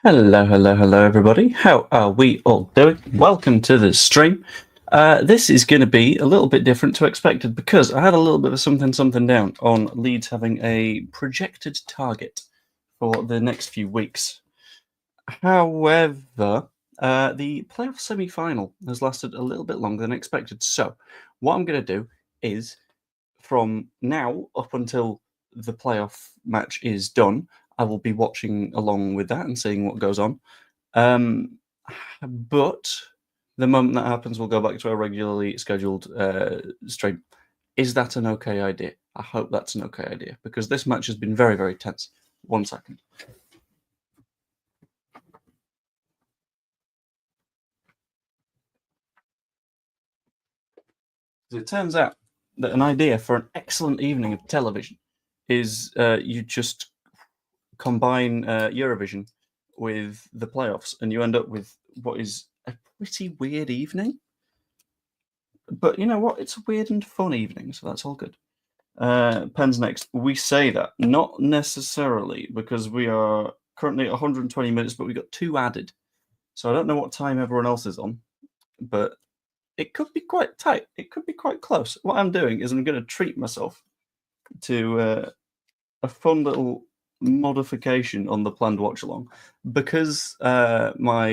Hello, everybody. How are we all doing? Welcome to the stream. This is going to be a little bit different to expected because I had a little bit of something down on Leeds having a projected target for the next few weeks. However, the playoff semi-final has lasted a little bit longer than expected. So, what I'm going to do is, from now up until the playoff match is done, I will be watching along with that and seeing what goes on. But the moment that happens, we'll go back to our regularly scheduled stream. Is that an okay idea? I hope that's an okay idea because this match has been very, very tense. 1 second. It turns out that an idea for an excellent evening of television is you just combine Eurovision with the playoffs, and you end up with what is a pretty weird evening. But you know what? It's a weird and fun evening, so that's all good. Pens next. We say that not necessarily because we are currently at 120 minutes, but we got 2 added. So I don't know what time everyone else is on, but it could be quite tight. It could be quite close. What I'm doing is I'm going to treat myself to a fun little modification on the planned watch along because my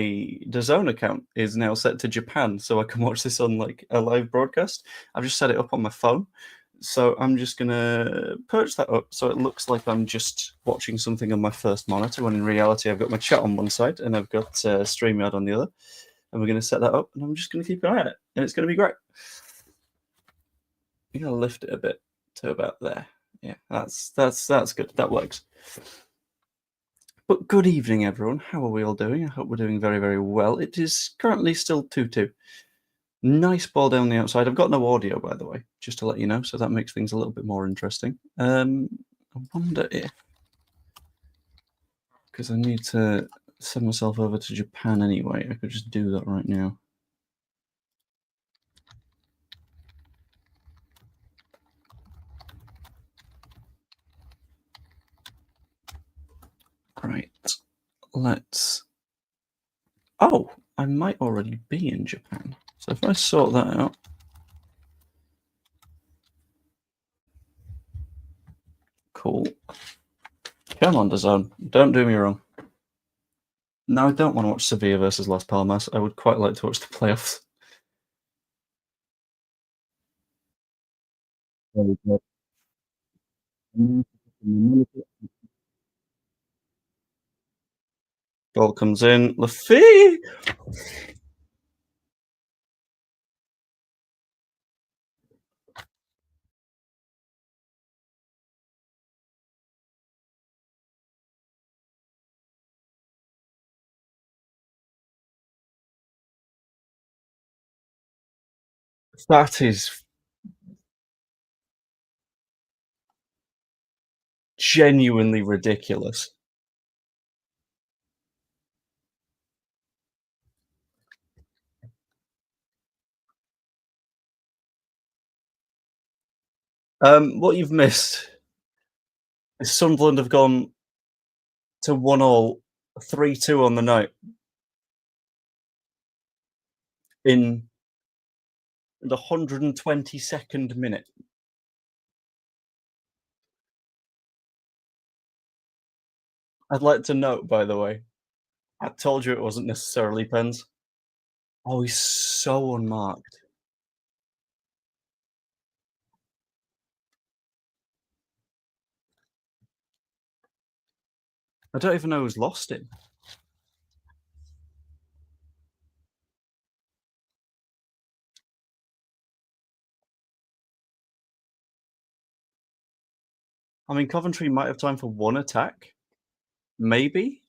DAZN account is now set to Japan, so I can watch this on like a live broadcast. I've just set it up on my phone, so I'm just gonna perch that up so it looks like I'm just watching something on my first monitor, when in reality I've got my chat on one side and I've got StreamYard on the other, and we're gonna set that up, and I'm just gonna keep an eye on it, and it's gonna be great. I'm gonna lift it a bit to about there. Yeah, that's good. That works. But good evening, everyone. How are we all doing? I hope we're doing very, very well. It is currently still 2-2. Nice ball down the outside. I've got no audio, by the way, just to let you know, so that makes things a little bit more interesting. I wonder if, because I need to send myself over to Japan anyway, I could just do that right now. Right. Let's... Oh, I might already be in Japan. So if I sort that out... Cool. Come on, DAZN. Don't do me wrong. No, I don't want to watch Sevilla versus Las Palmas. I would quite like to watch the playoffs. Goal comes in. Laffy! That is genuinely ridiculous. What you've missed is Sunderland have gone to 1-1, 3-2 on the night in the 122nd minute. I'd like to note, by the way, I told you it wasn't necessarily pens. Oh, he's so unmarked. I don't even know who's lost him. I mean, Coventry might have time for one attack. Maybe.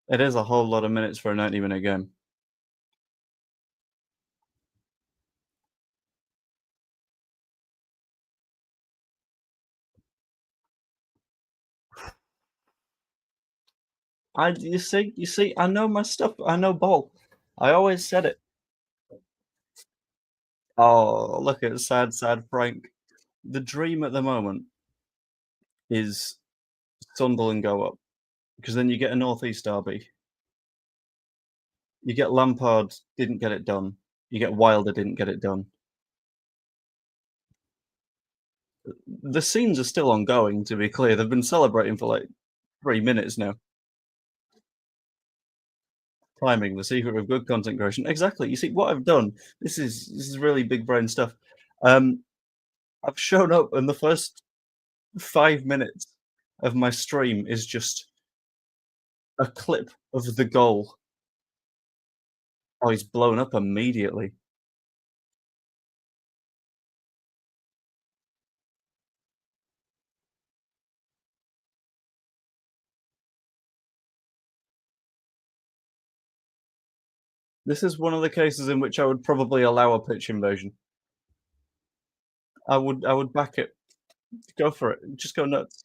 It is a whole lot of minutes for a 90-minute game. You see, I know my stuff. I know ball. I always said it. Oh, look at sad Frank. The dream at the moment is Sunderland go up, because then you get a Northeast derby. You get Lampard didn't get it done. You get Wilder didn't get it done. The scenes are still ongoing, to be clear. They've been celebrating for, like, 3 minutes now. Timing, the secret of good content creation. Exactly. You see, what I've done, this is really big brain stuff. Um, I've shown up, and the first 5 minutes of my stream is just a clip of the goal. Oh, he's blown up immediately. This is one of the cases in which I would probably allow a pitch invasion. I would back it. Go for it. Just go nuts.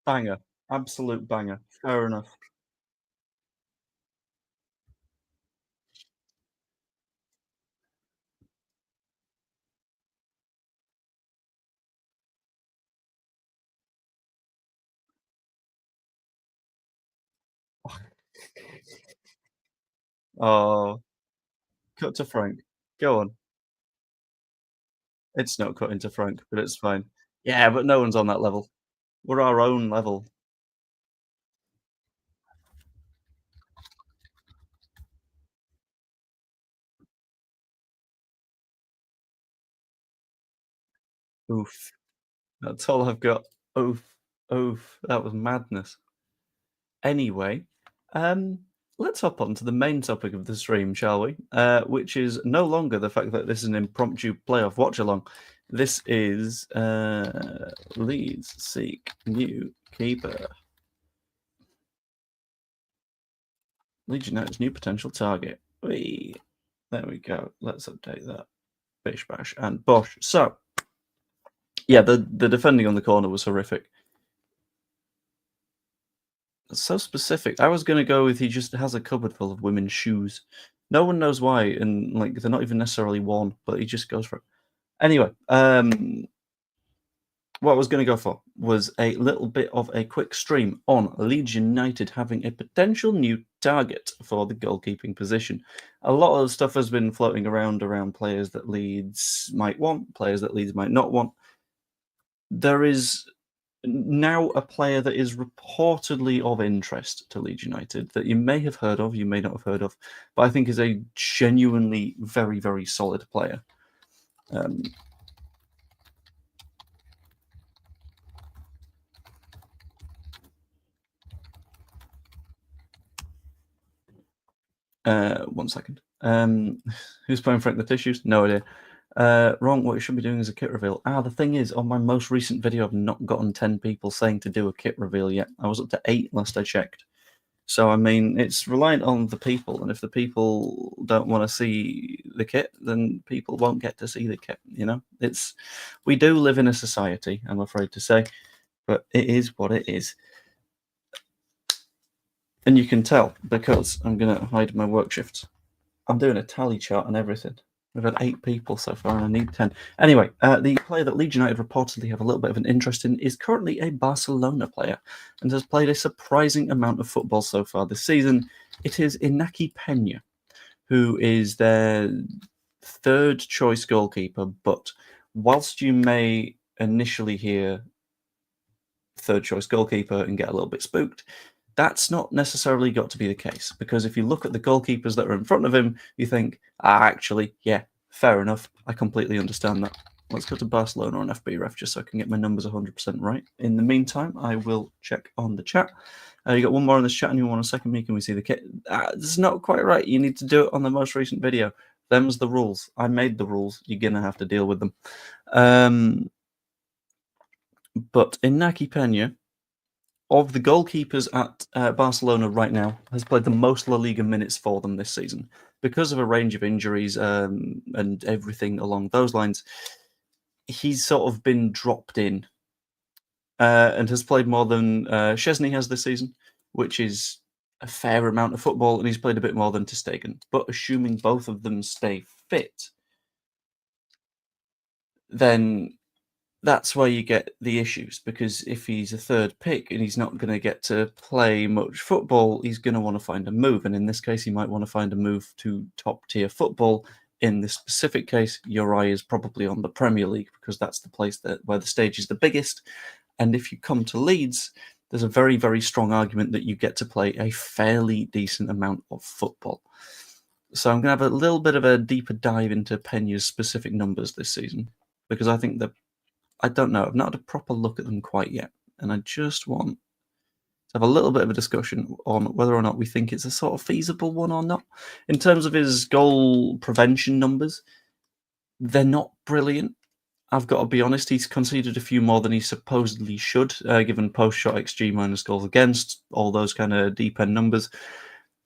Banger. Absolute banger. Fair enough. Oh, cut to Frank. Go on. It's not cut into Frank, but it's fine. Yeah, but no one's on that level. We're our own level. Oof. That's all I've got. Oof. Oof. That was madness. Anyway, um, let's hop on to the main topic of the stream, shall we? Which is no longer the fact that this is an impromptu playoff watch along. This is Leeds seek new keeper. Leeds United's new potential target. There we go. Let's update that. Bish bash and bosh. So, yeah, the defending on the corner was horrific. So specific. I was gonna go with he just has a cupboard full of women's shoes. No one knows why, and like they're not even necessarily worn, but he just goes for it. Anyway, what I was gonna go for was a little bit of a quick stream on Leeds United having a potential new target for the goalkeeping position. A lot of stuff has been floating around players that Leeds might want, players that Leeds might not want. There is now a player that is reportedly of interest to Leeds United that you may have heard of, you may not have heard of, but I think is a genuinely very, very solid player. One second. Who's playing Frank the Tissues? No idea. Wrong. What you should be doing is a kit reveal. The thing is, on my most recent video, I've not gotten 10 people saying to do a kit reveal yet. I was up to 8 last I checked. So, I mean, it's reliant on the people, and if the people don't want to see the kit, then people won't get to see the kit, you know? We do live in a society, I'm afraid to say, but it is what it is. And you can tell, because I'm going to hide my work shifts. I'm doing a tally chart and everything. We've had 8 people so far, and I need 10. Anyway, the player that Leeds United reportedly have a little bit of an interest in is currently a Barcelona player and has played a surprising amount of football so far this season. It is Inaki Peña, who is their third choice goalkeeper, but whilst you may initially hear third choice goalkeeper and get a little bit spooked, that's not necessarily got to be the case, because if you look at the goalkeepers that are in front of him, you think, actually, yeah, fair enough. I completely understand that. Let's go to Barcelona on FB Ref just so I can get my numbers 100% right. In the meantime, I will check on the chat. You got one more in this chat and you want to second me? Can we see the kit? This is not quite right. You need to do it on the most recent video. Them's the rules. I made the rules. You're going to have to deal with them. But Inaki Peña, of the goalkeepers at Barcelona right now, has played the most La Liga minutes for them this season. Because of a range of injuries and everything along those lines, he's sort of been dropped in and has played more than Szczesny has this season, which is a fair amount of football, and he's played a bit more than ter Stegen. But assuming both of them stay fit, then that's where you get the issues, because if he's a third pick and he's not going to get to play much football, he's going to want to find a move. And in this case, he might want to find a move to top-tier football. In this specific case, your eye is probably on the Premier League, because that's the place where the stage is the biggest. And if you come to Leeds, there's a very, very strong argument that you get to play a fairly decent amount of football. So I'm going to have a little bit of a deeper dive into Peña's specific numbers this season, because I think that, I don't know, I've not had a proper look at them quite yet. And I just want to have a little bit of a discussion on whether or not we think it's a sort of feasible one or not. In terms of his goal prevention numbers, they're not brilliant. I've got to be honest, he's conceded a few more than he supposedly should, given post-shot XG minus goals against, all those kind of deep-end numbers.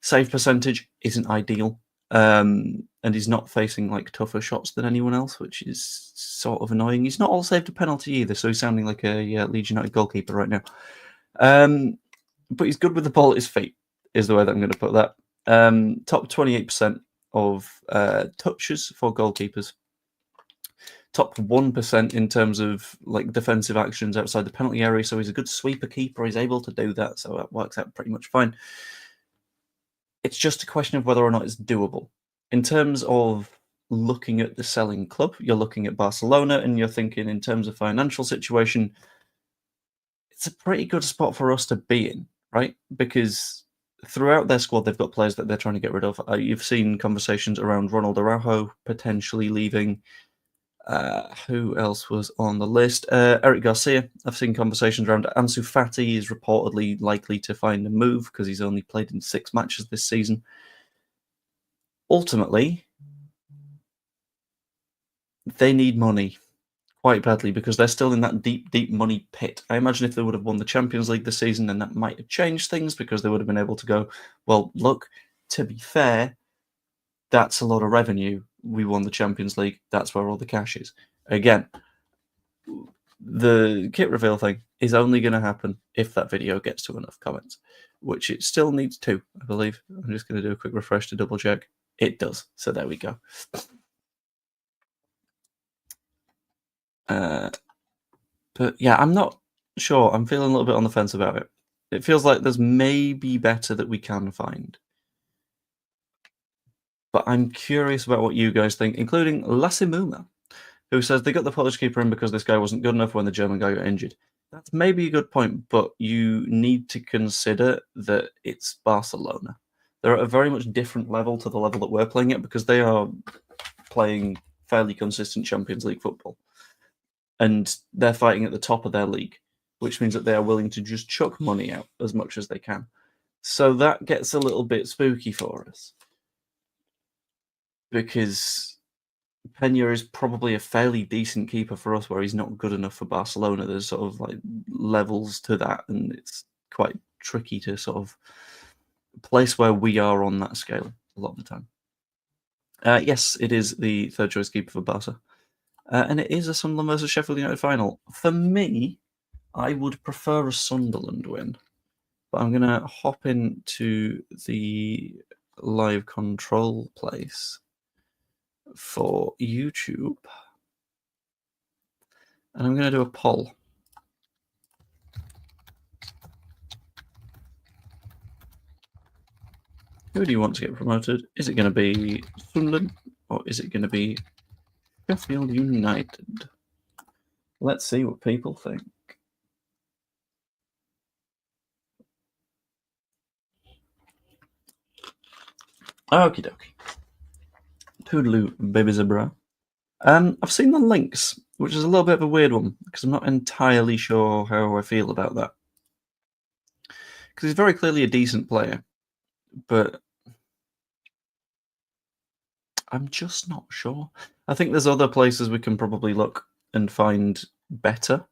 Save percentage isn't ideal, and he's not facing like tougher shots than anyone else, which is sort of annoying. He's not all saved a penalty either, so he's sounding like a Leeds United goalkeeper right now. But he's good with the ball at his feet, is the way that I'm going to put that. Top 28% of touches for goalkeepers. Top 1% in terms of like defensive actions outside the penalty area. So he's a good sweeper keeper. He's able to do that, so that works out pretty much fine. It's just a question of whether or not it's doable. In terms of looking at the selling club, you're looking at Barcelona, and you're thinking in terms of financial situation, it's a pretty good spot for us to be in, right? Because throughout their squad, they've got players that they're trying to get rid of. You've seen conversations around Ronald Araujo potentially leaving. Who else was on the list? Eric Garcia. I've seen conversations around Ansu Fati is reportedly likely to find a move because he's only played in 6 matches this season. Ultimately, they need money quite badly because they're still in that deep, deep money pit. I imagine if they would have won the Champions League this season, then that might have changed things because they would have been able to go, well, look, to be fair, that's a lot of revenue. We won the Champions League. That's where all the cash is. Again, the kit reveal thing is only going to happen if that video gets to enough comments, which it still needs to, I believe. I'm just going to do a quick refresh to double check. It does. So there we go. But yeah, I'm not sure. I'm feeling a little bit on the fence about it. It feels like there's maybe better that we can find. But I'm curious about what you guys think, including Lassimuma, who says they got the Polish keeper in because this guy wasn't good enough when the German guy got injured. That's maybe a good point, but you need to consider that it's Barcelona. They're at a very much different level to the level that we're playing at because they are playing fairly consistent Champions League football. And they're fighting at the top of their league, which means that they are willing to just chuck money out as much as they can. So that gets a little bit spooky for us. Because Peña is probably a fairly decent keeper for us where he's not good enough for Barcelona. There's sort of like levels to that, and it's quite tricky to sort of place where we are on that scale a lot of the time. Yes, it is the third choice keeper for Barca. And it is a Sunderland versus Sheffield United final. For me, I would prefer a Sunderland win. But I'm going to hop into the live control place for YouTube. And I'm going to do a poll. Who do you want to get promoted? Is it going to be Sunderland or is it going to be Sheffield United? Let's see what people think. Okie dokie. Toodaloo, baby zebra. I've seen the links, which is a little bit of a weird one because I'm not entirely sure how I feel about that. Because he's very clearly a decent player, but I'm just not sure. I think there's other places we can probably look and find better,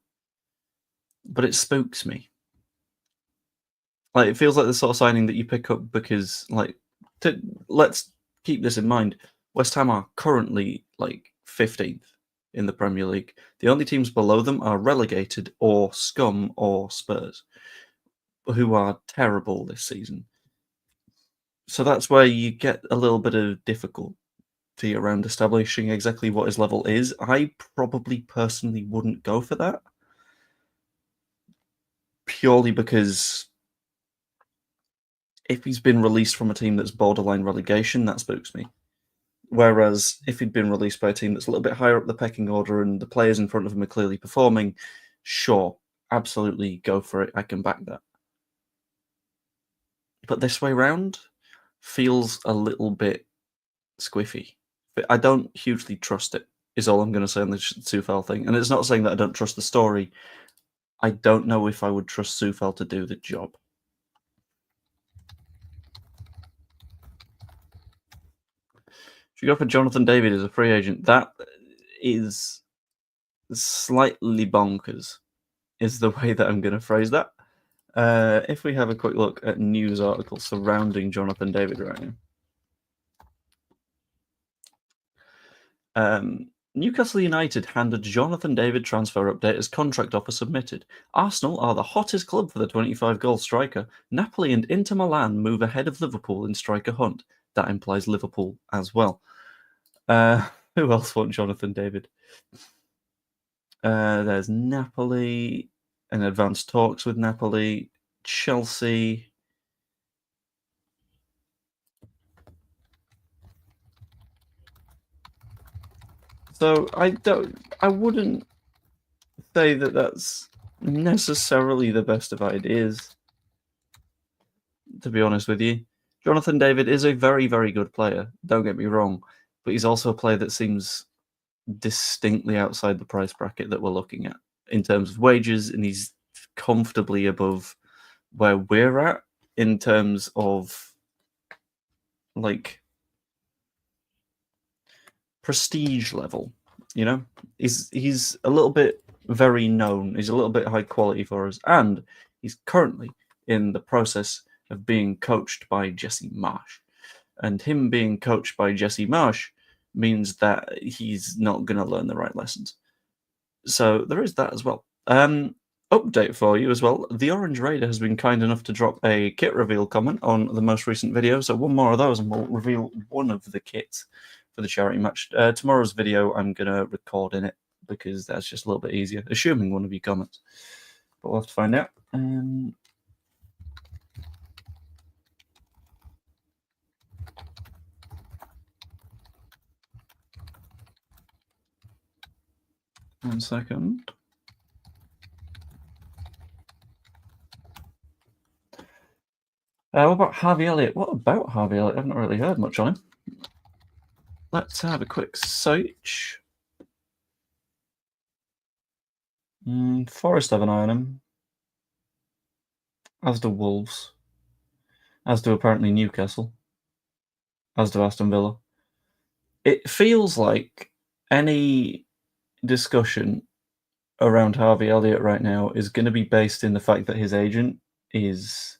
but it spooks me. Like, it feels like the sort of signing that you pick up because, like, let's keep this in mind. West Ham are currently, like, 15th in the Premier League. The only teams below them are relegated or Scum or Spurs, who are terrible this season. So that's where you get a little bit of difficulty around establishing exactly what his level is. I probably personally wouldn't go for that, purely because if he's been released from a team that's borderline relegation, that spooks me. Whereas if he'd been released by a team that's a little bit higher up the pecking order and the players in front of him are clearly performing, sure, absolutely go for it. I can back that. But this way round feels a little bit squiffy. But I don't hugely trust it, is all I'm going to say on the Sufal thing. And it's not saying that I don't trust the story. I don't know if I would trust Sufal to do the job. Should we go for Jonathan David as a free agent? That is slightly bonkers, is the way that I'm going to phrase that. If we have a quick look at news articles surrounding Jonathan David right now. Newcastle United handed Jonathan David transfer update as contract offer submitted. Arsenal are the hottest club for the 25-goal striker. Napoli and Inter Milan move ahead of Liverpool in striker hunt. That implies Liverpool as well. Who else wants Jonathan David? There's Napoli and advanced talks with Napoli, Chelsea. So I wouldn't say that that's necessarily the best of ideas, to be honest with you. Jonathan David is a very, very good player, don't get me wrong, but he's also a player that seems distinctly outside the price bracket that we're looking at in terms of wages, and he's comfortably above where we're at in terms of like prestige level. You know, he's a little bit very known. He's a little bit high quality for us, and he's currently in the process of being coached by Jesse Marsh. And him being coached by Jesse Marsh means that he's not going to learn the right lessons. So there is that as well. Update for you as well. The Orange Raider has been kind enough to drop a kit reveal comment on the most recent video. So one more of those and we'll reveal one of the kits for the charity match. Tomorrow's video I'm going to record in it because that's just a little bit easier, assuming one of you comments. But we'll have to find out. 1 second. What about Harvey Elliott? What about Harvey Elliott? I've not really heard much on him. Let's have a quick search. Forest have an eye on him. As do Wolves. As do apparently Newcastle. As do Aston Villa. It feels like any discussion around Harvey Elliott right now is going to be based in the fact that his agent is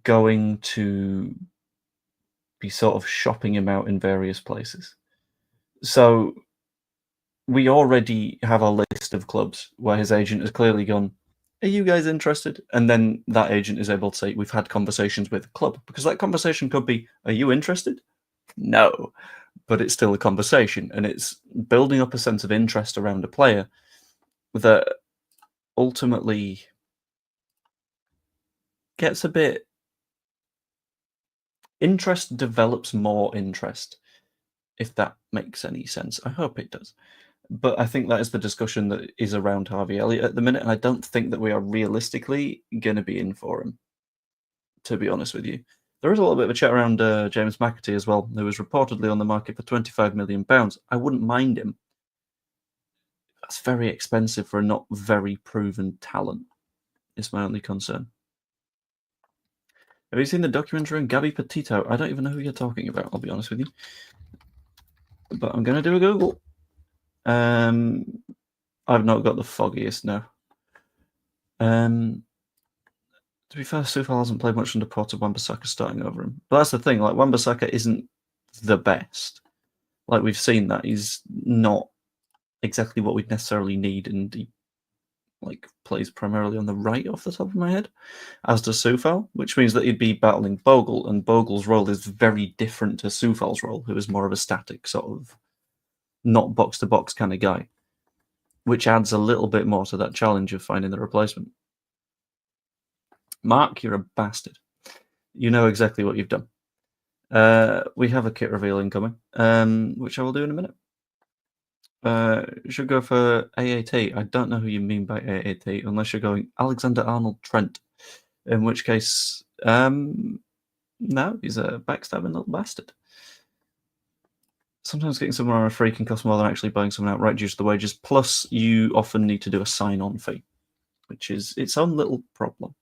going to be sort of shopping him out in various places. So we already have a list of clubs where his agent has clearly gone, are you guys interested? And then that agent is able to say, we've had conversations with a club, because that conversation could be, are you interested? No, but it's still a conversation, and it's building up a sense of interest around a player that ultimately gets a bit... Interest develops more interest, if that makes any sense. I hope it does. But I think that is the discussion that is around Harvey Elliott at the minute, and I don't think that we are realistically going to be in for him, to be honest with you. There is a little bit of a chat around James McAtee as well, who is reportedly on the market for £25 million. I wouldn't mind him. That's very expensive for a not very proven talent, is my only concern. Have you seen the documentary on Gabby Petito? I don't even know who you're talking about, I'll be honest with you. But I'm going to do a Google. I've not got the foggiest now. To be fair, Sufal hasn't played much under Porter. Wan-Bissaka starting over him. But that's the thing, like, Wan-Bissaka isn't the best. Like, we've seen that. He's not exactly what we'd necessarily need, and he plays primarily on the right off the top of my head, as does Sufal, which means that he'd be battling Bogle, and Bogle's role is very different to Sufal's role, who is more of a static sort of not box-to-box kind of guy, which adds a little bit more to that challenge of finding the replacement. Mark, you're a bastard. You know exactly what you've done. We have a kit reveal incoming, which I will do in a minute. Should go for AAT. I don't know who you mean by AAT, unless you're going Alexander-Arnold Trent, in which case, no, he's a backstabbing little bastard. Sometimes getting someone on a free can cost more than actually buying someone outright due to the wages, plus you often need to do a sign-on fee, which is its own little problem.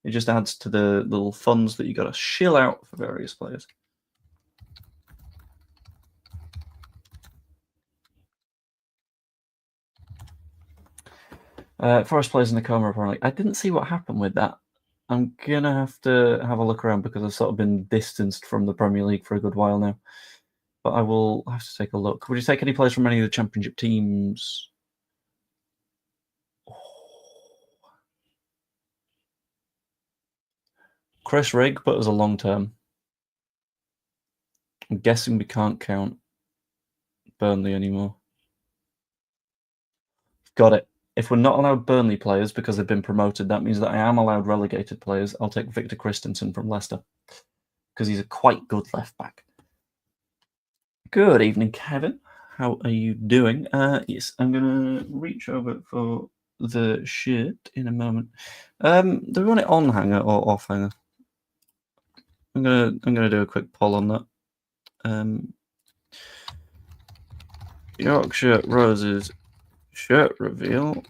It just adds to the little funds that you got to shill out for various players. Forest plays in the coma, apparently. I didn't see what happened with that. I'm going to have a look around because I've sort of been distanced from the Premier League for a good while now. But I will have to take a look. Would you take any players from any of the Championship teams? Chris Rigg, but as a long term. I'm guessing we can't count Burnley anymore. Got it. If we're not allowed Burnley players because they've been promoted, that means that I am allowed relegated players. I'll take Victor Christensen from Leicester because he's a quite good left back. Good evening, Kevin. How are you doing? Yes, I'm going to reach over for the shirt in a moment. Do we want it on hanger or off hanger? I'm gonna do a quick poll on that. Yorkshire Roses shirt reveal,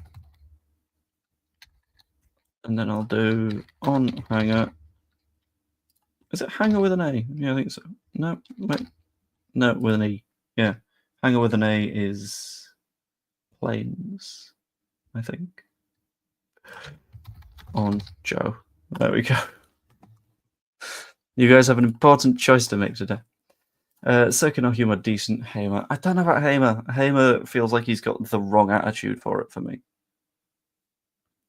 and then I'll do on hanger. Is it hanger with an A? Yeah, I think so. No, wait. No, with an E. Yeah, hanger with an A is planes, I think. On Joe. There we go. You guys have an important choice to make today. Second or humor, decent. Hamer. I don't know about Hamer. Hamer feels like he's got the wrong attitude for it for me,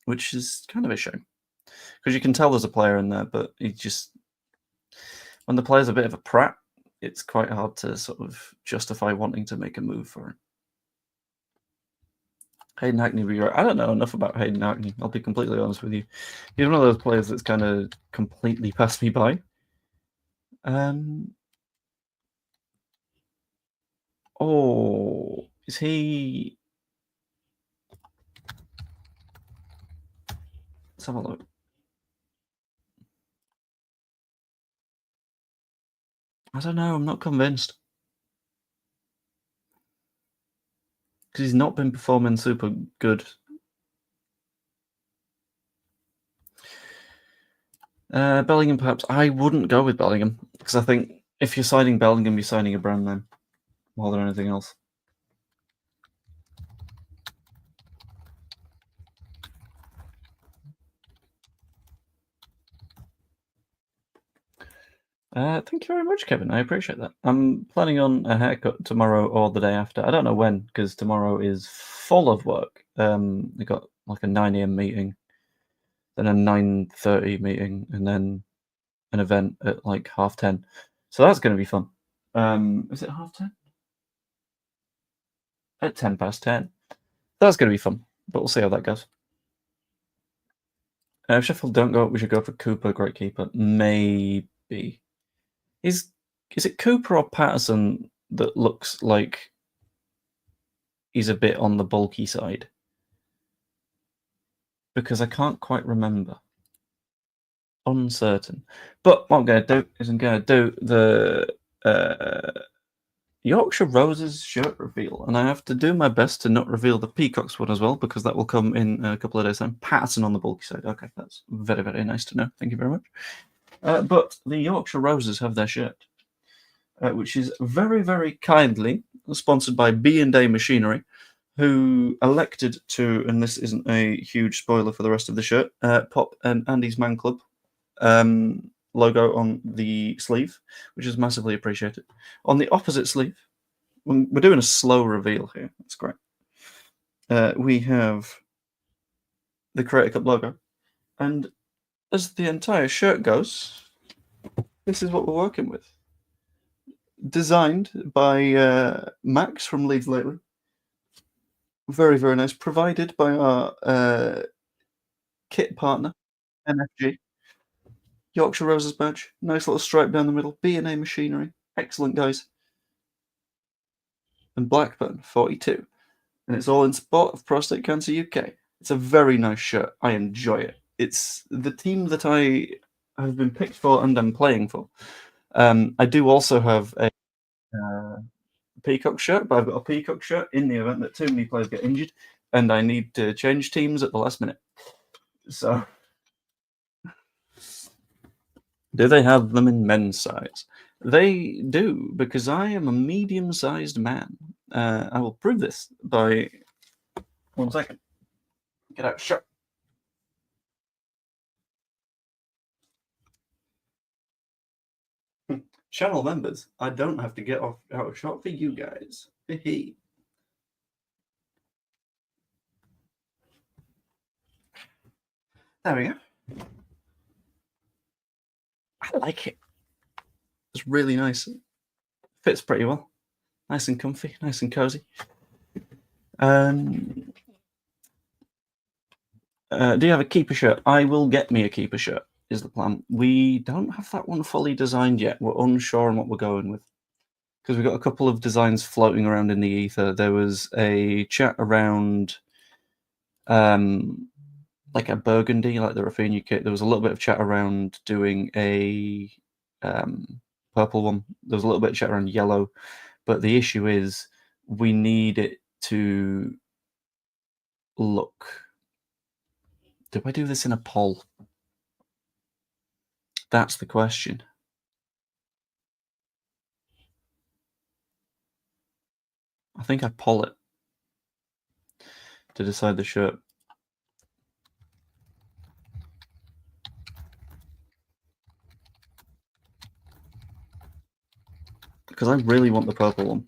which is kind of a shame because you can tell there's a player in there, but he just when the player's a bit of a prat, it's quite hard to sort of justify wanting to make a move for it. Hayden Hackney, I don't know enough about Hayden Hackney. I'll be completely honest with you. He's one of those players that's kind of completely passed me by. Oh, is he? Let's have a look. I don't know. I'm not convinced because he's not been performing super good. Bellingham, perhaps. I wouldn't go with Bellingham because I think if you're signing Bellingham, you're signing a brand name more than anything else. Thank you very much, Kevin. I appreciate that. I'm planning on a haircut tomorrow or the day after. I don't know when because tomorrow is full of work. We got like a 9 a.m. meeting, then a 9:30 meeting, and then an event at like 10:30. So that's going to be fun. Is it 10:30? At 10:10. That's going to be fun, but we'll see how that goes. If Sheffield don't go up, we should go for Cooper, great keeper. Maybe. Is it Cooper or Patterson that looks like he's a bit on the bulky side? Because I can't quite remember. Uncertain. But what I'm going to do is I'm going to do the Yorkshire Roses shirt reveal, and I have to do my best to not reveal the Peacocks one as well, because that will come in a couple of days' time. Patterson on the bulky side. Okay, that's very, very nice to know. Thank you very much. But the Yorkshire Roses have their shirt, which is very, very kindly sponsored by B&A Machinery, who elected to, and this isn't a huge spoiler for the rest of the shirt, pop an Andy's Man Club logo on the sleeve, which is massively appreciated. On the opposite sleeve, we're doing a slow reveal here. That's great. We have the Creator Cup logo. And as the entire shirt goes, this is what we're working with. Designed by Max from Leeds lately. Very, very nice. Provided by our kit partner, MFG. Yorkshire Roses badge. Nice little stripe down the middle. B&A Machinery. Excellent, guys. And Blackburn, 42. And it's all in support of Prostate Cancer UK. It's a very nice shirt. I enjoy it. It's the team that I have been picked for and I'm playing for. I do also have a Peacock shirt, but I've got a Peacock shirt in the event that too many players get injured and I need to change teams at the last minute. So, do they have them in men's size? They do, because I am a medium-sized man. I will prove this by 1 second. Get out shot. Channel members, I don't have to get out of shot for you guys. There we go. I like it. It's really nice. Fits pretty well. Nice and comfy, nice and cozy. Do you have a keeper shirt? I will get me a keeper shirt, is the plan. We don't have that one fully designed yet. We're unsure on what we're going with. Because we've got a couple of designs floating around in the ether. There was a chat around like a burgundy, like the Rafinha kit. There was a little bit of chat around doing a purple one. There was a little bit of chat around yellow. But the issue is we need it to look. Do I do this in a poll? That's the question. I think I poll it to decide the shirt. Because I really want the purple one.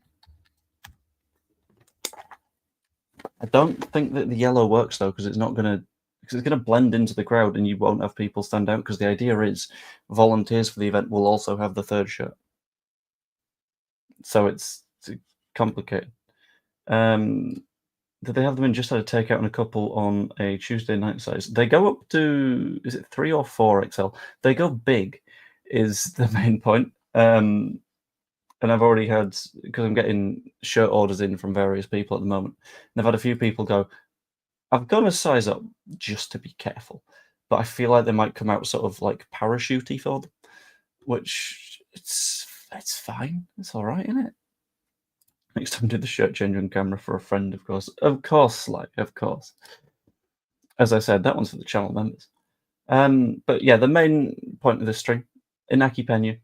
I don't think that the yellow works though, because it's gonna blend into the crowd and you won't have people stand out, because the idea is volunteers for the event will also have the third shirt. So it's complicated. Did they have them in just had a takeout and a couple on a Tuesday night size? They go up to, is it 3 or 4 XL? They go big, is the main point. And I've already had, because I'm getting shirt orders in from various people at the moment, and I've had a few people go, I've gone a size up just to be careful, but I feel like they might come out sort of like parachutey for them, which it's fine. It's all right, isn't it? Next time, do the shirt change on camera for a friend, of course. Of course, of course. As I said, that one's for the channel members. But yeah, the main point of this stream, Inaki Pena,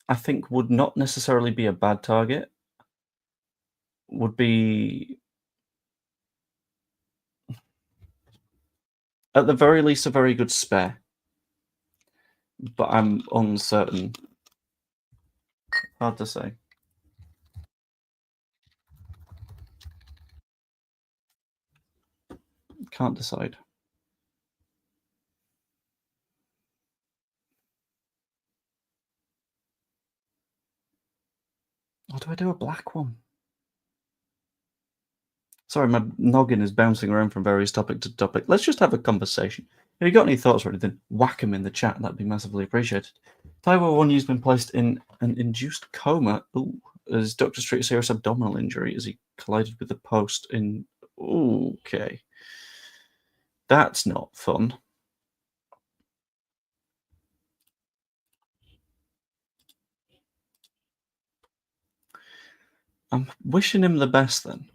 I think would not necessarily be a bad target. Would be, at the very least, a very good spare. But I'm uncertain. Hard to say. Can't decide. Or do I do a black one? Sorry, my noggin is bouncing around from various topic to topic. Let's just have a conversation. If you got any thoughts or anything, whack them in the chat. That'd be massively appreciated. Taiwo Wanyu's been placed in an induced coma. Ooh, as doctors treat a serious abdominal injury as he collided with the post in. Ooh, okay. That's not fun. I'm wishing him the best then.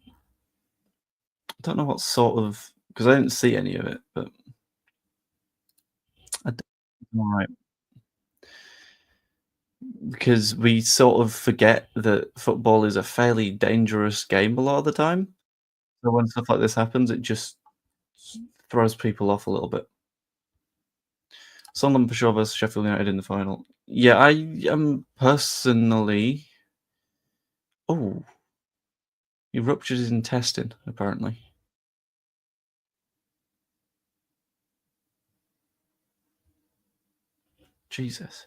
I don't know what sort of, because I didn't see any of it, but I don't, right. Because we sort of forget that football is a fairly dangerous game a lot of the time. So when stuff like this happens, it just throws people off a little bit. Sunderland for sure versus Sheffield United in the final. Yeah, I am personally. Oh, he ruptured his intestine, apparently. Jesus.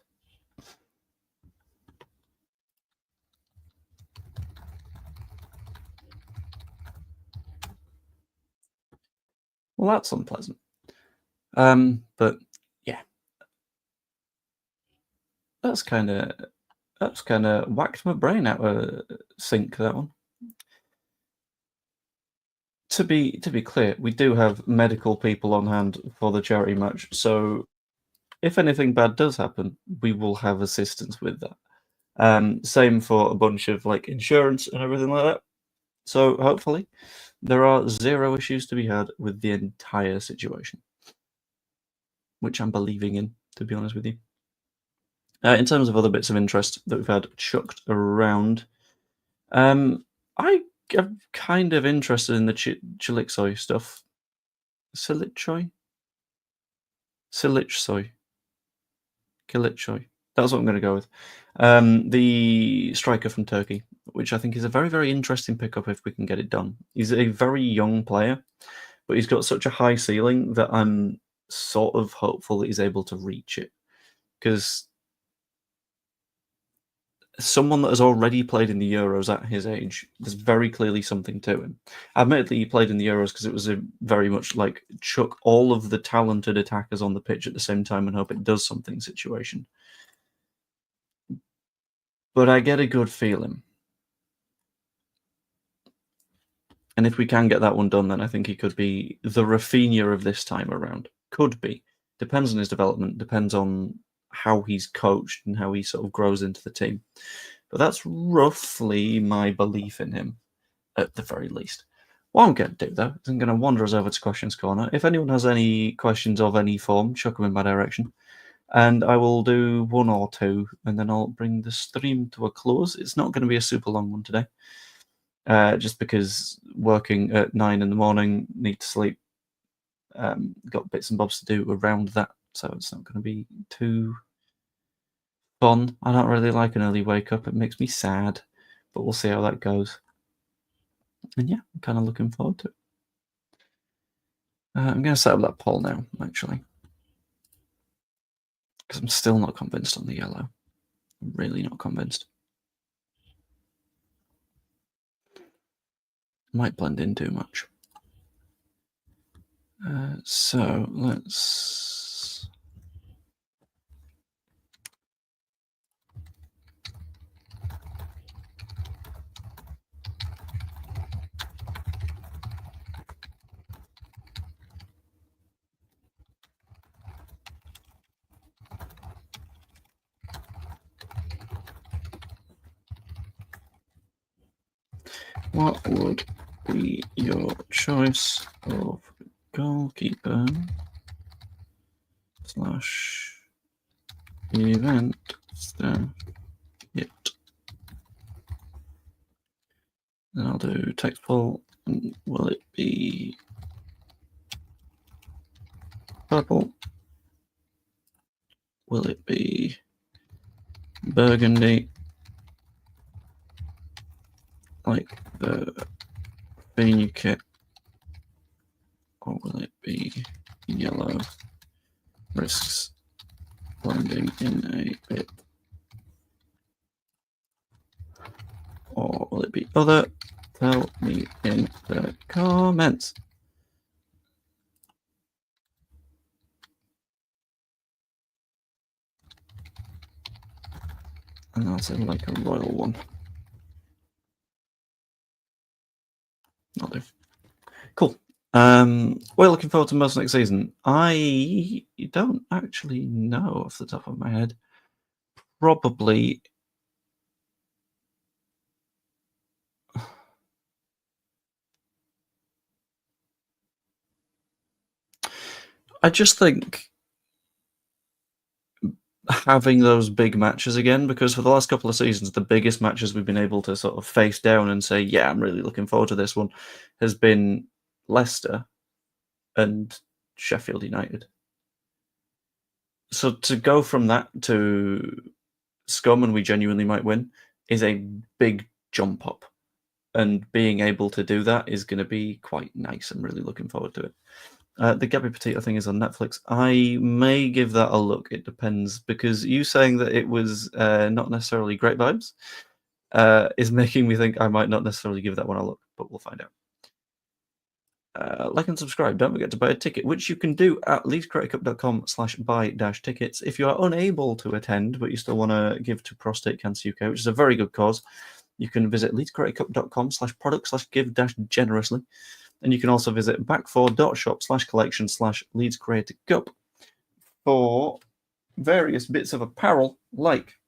Well, that's unpleasant. But yeah, that's kind of whacked my brain out of sync, that one. To be clear, we do have medical people on hand for the charity match, so if anything bad does happen, we will have assistance with that. Same for a bunch of like insurance and everything like that. So hopefully there are zero issues to be had with the entire situation, which I'm believing in, to be honest with you. In terms of other bits of interest that we've had chucked around, I am kind of interested in the Chilichsoy stuff. Silichoy? Silichsoy. Kilichoy. That's what I'm going to go with. The striker from Turkey, which I think is a very, very interesting pickup if we can get it done. He's a very young player, but he's got such a high ceiling that I'm sort of hopeful that he's able to reach it. Because someone that has already played in the Euros at his age, there's very clearly something to him. Admittedly, he played in the Euros because it was a very much like chuck all of the talented attackers on the pitch at the same time and hope it does something situation. But I get a good feeling. And if we can get that one done, then I think he could be the Rafinha of this time around. Could be. Depends on his development, depends on how he's coached and how he sort of grows into the team. But that's roughly my belief in him, at the very least. What I'm going to do, though, is I'm going to wander us over to Questions Corner. If anyone has any questions of any form, chuck them in my direction. And I will do one or two, and then I'll bring the stream to a close. It's not going to be a super long one today, just because working at 9 in the morning, need to sleep, got bits and bobs to do around that, so it's not going to be too fun. I don't really like an early wake up. It makes me sad, but we'll see how that goes. And yeah, I'm kind of looking forward to it. I'm going to set up that poll now, actually, because I'm still not convinced on the yellow. I'm really not convinced. Might blend in too much. So let's... What would be your choice of goalkeeper / event yet? Then I'll do text poll. Will it be purple? Will it be burgundy, like the Rafinha kit? Or will it be yellow, risks blending in a bit? Or will it be other? Tell me in the comments. And I'll say like a royal one. I'll do. Cool. We're looking forward to most next season. I don't actually know off the top of my head. Probably. I just think having those big matches again, because for the last couple of seasons, the biggest matches we've been able to sort of face down and say, yeah, I'm really looking forward to this one, has been Leicester and Sheffield United. So to go from that to Scum and we genuinely might win is a big jump up. And being able to do that is going to be quite nice. I'm really looking forward to it. The Gabby Petito thing is on Netflix. I may give that a look. It depends, because you saying that it was not necessarily great vibes is making me think I might not necessarily give that one a look, but we'll find out. Like and subscribe. Don't forget to buy a ticket, which you can do at leedscreatorcup.com/buy-tickets. If you are unable to attend, but you still want to give to Prostate Cancer UK, which is a very good cause, you can visit leedscreatorcup.com/product/give-generously. And you can also visit back4.shop/collection/leedscreatorcup for various bits of apparel, like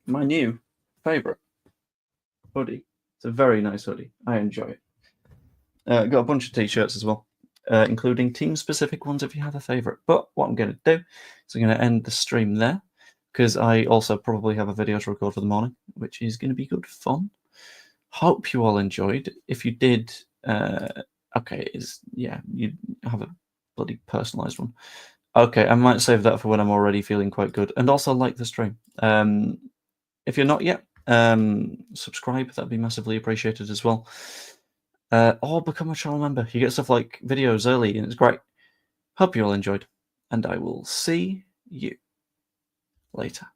my new favourite hoodie. It's a very nice hoodie. I enjoy it. Got a bunch of t-shirts as well, including team-specific ones if you have a favourite. But what I'm going to do is I'm going to end the stream there, because I also probably have a video to record for the morning, which is going to be good fun. Hope you all enjoyed. If you did, okay, you have a bloody personalised one. Okay, I might save that for when I'm already feeling quite good. And also like the stream. If you're not yet, subscribe. That'd be massively appreciated as well. Or become a channel member. You get stuff like videos early, and it's great. Hope you all enjoyed, and I will see you later.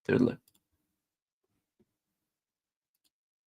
Toodaloo.